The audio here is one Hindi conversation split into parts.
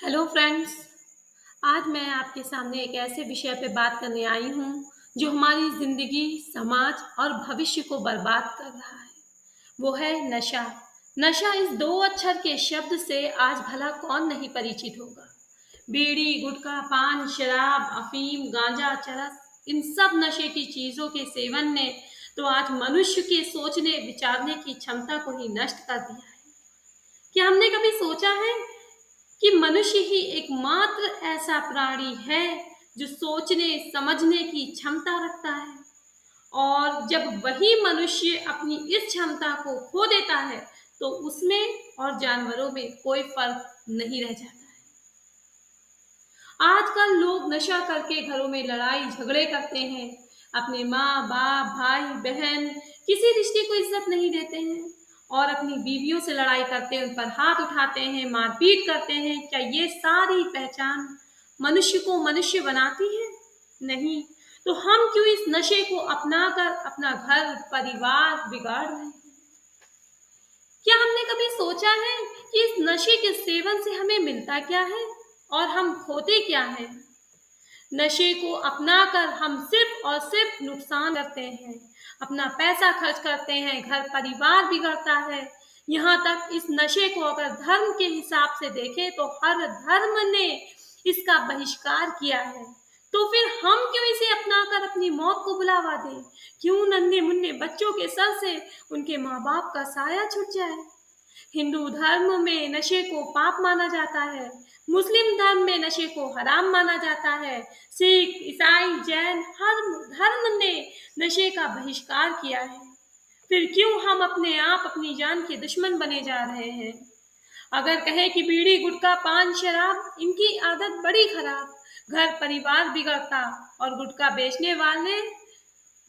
Hello friends. आज मैं आपके सामने एक ऐसे विषय पे बात करने आई हूँ जो हमारी ज़िंदगी, समाज और भविष्य को बर्बाद कर रहा है। वो है नशा। नशा इस दो अक्षर के शब्द से आज भला कौन नहीं परिचित होगा। बीड़ी, गुटखा, पान, शराब, अफीम, गांजा, चरस, इन सब नशे की चीज़ों के सेवन ने तो आज मनुष्य के सोचने विचारने की क्षमता को ही नष्ट कर दिया है। क्या हमने कभी सोचा है कि मनुष्य ही एकमात्र ऐसा प्राणी है जो सोचने समझने की क्षमता रखता है, और जब वही मनुष्य अपनी इस क्षमता को खो देता है तो उसमें और जानवरों में कोई फर्क नहीं रह जाता है। आजकल लोग नशा करके घरों में लड़ाई झगड़े करते हैं, अपने माँ बाप, भाई बहन, किसी रिश्ते को इज्जत नहीं देते हैं और अपनी बीवियों से लड़ाई करते हैं, उन पर हाथ उठाते हैं, मारपीट करते हैं। क्या ये सारी पहचान मनुष्य को मनुष्य बनाती है? नहीं। तो हम क्यों इस नशे को अपनाकर अपना घर परिवार बिगाड़ रहे हैं? क्या हमने कभी सोचा है कि इस नशे के सेवन से हमें मिलता क्या है और हम खोते क्या हैं? नशे को अपनाकर हम सिर्फ और सिर्फ नुकसान करते हैं, अपना पैसा खर्च करते हैं, घर परिवार बिगड़ता है। यहाँ तक इस नशे को अगर धर्म के हिसाब से देखें तो हर धर्म ने इसका बहिष्कार किया है। तो फिर हम क्यों इसे अपनाकर अपनी मौत को बुलावा दें? क्यों नन्हे मुन्ने बच्चों के सर से उनके माँ बाप का साया छूट जाए? हिंदू धर्म में नशे को पाप माना जाता है, मुस्लिम धर्म में नशे को हराम माना जाता है, सिख, ईसाई, जैन हर धर्म ने नशे का बहिष्कार किया है। फिर क्यों हम अपने आप अपनी जान के दुश्मन बने जा रहे हैं? अगर कहें कि बीड़ी, गुटखा, पान, शराब, इनकी आदत बड़ी खराब, घर परिवार बिगड़ता और गुटखा बेचने वाले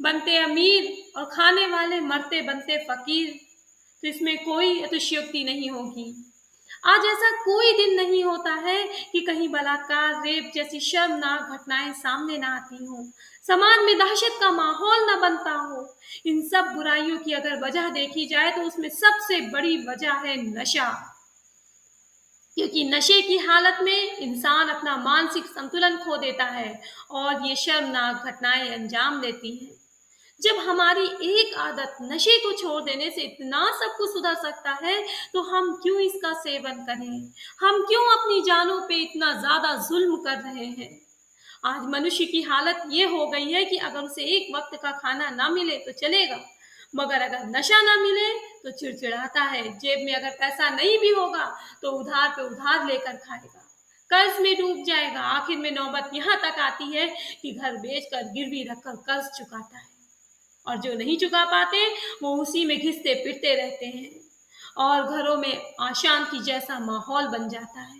बनते अमीर और खाने वाले मरते बनते फकीर, तो इसमें कोई अतिशयोक्ति नहीं होगी। आज ऐसा कोई दिन नहीं होता है कि कहीं बलात्कार, रेप जैसी शर्मनाक घटनाएं सामने ना आती हों, समाज में दहशत का माहौल ना बनता हो। इन सब बुराइयों की अगर वजह देखी जाए तो उसमें सबसे बड़ी वजह है नशा। क्योंकि नशे की हालत में इंसान अपना मानसिक संतुलन खो देता है और ये शर्मनाक घटनाएं अंजाम लेती हैं। जब हमारी एक आदत नशे को छोड़ देने से इतना सब कुछ सुधर सकता है तो हम क्यों इसका सेवन करें? हम क्यों अपनी जानों पे इतना ज्यादा जुल्म कर रहे हैं? आज मनुष्य की हालत ये हो गई है कि अगर उसे एक वक्त का खाना ना मिले तो चलेगा, मगर अगर नशा ना मिले तो चिड़चिड़ाता है। जेब में अगर पैसा नहीं भी होगा तो उधार पे उधार लेकर खाएगा, कर्ज में डूब जाएगा। आखिर में नौबत यहाँ तक आती है कि घर बेचकर गिरवी रखकर कर्ज चुकाता है, और जो नहीं चुका पाते वो उसी में घिसते पिटते रहते हैं और घरों में अशांति जैसा माहौल बन जाता है।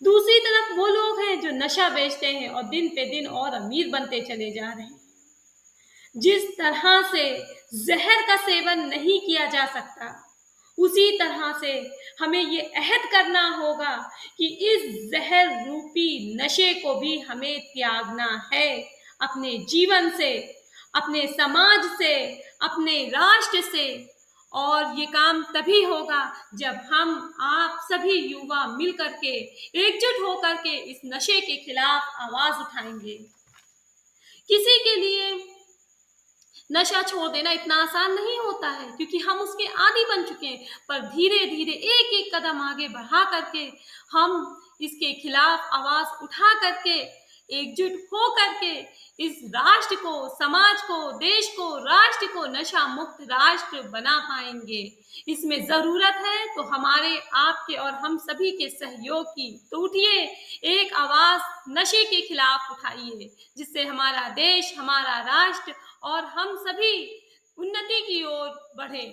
दूसरी तरफ वो लोग हैं जो नशा बेचते हैं और दिन पे दिन और अमीर बनते चले जा रहे हैं। जिस तरह से जहर का सेवन नहीं किया जा सकता, उसी तरह से हमें ये अहद करना होगा कि इस जहर रूपी नशे को भी हमें त्यागना है, अपने जीवन से, अपने समाज से, अपने राष्ट्र से। और ये काम तभी होगा जब हम आप सभी युवा मिल करके, एकजुट होकर के इस नशे के खिलाफ आवाज उठाएंगे। किसी के लिए नशा छोड़ देना इतना आसान नहीं होता है क्योंकि हम उसके आदी बन चुके हैं, पर धीरे धीरे एक एक कदम आगे बढ़ा करके हम इसके खिलाफ आवाज उठा करके, एकजुट हो करके इस राष्ट्र को, समाज को, देश को, राष्ट्र को नशा मुक्त राष्ट्र बना पाएंगे। इसमें जरूरत है तो हमारे, आपके और हम सभी के सहयोग की। तो उठिए, एक आवाज नशे के खिलाफ उठाइए, जिससे हमारा देश, हमारा राष्ट्र और हम सभी उन्नति की ओर बढ़े।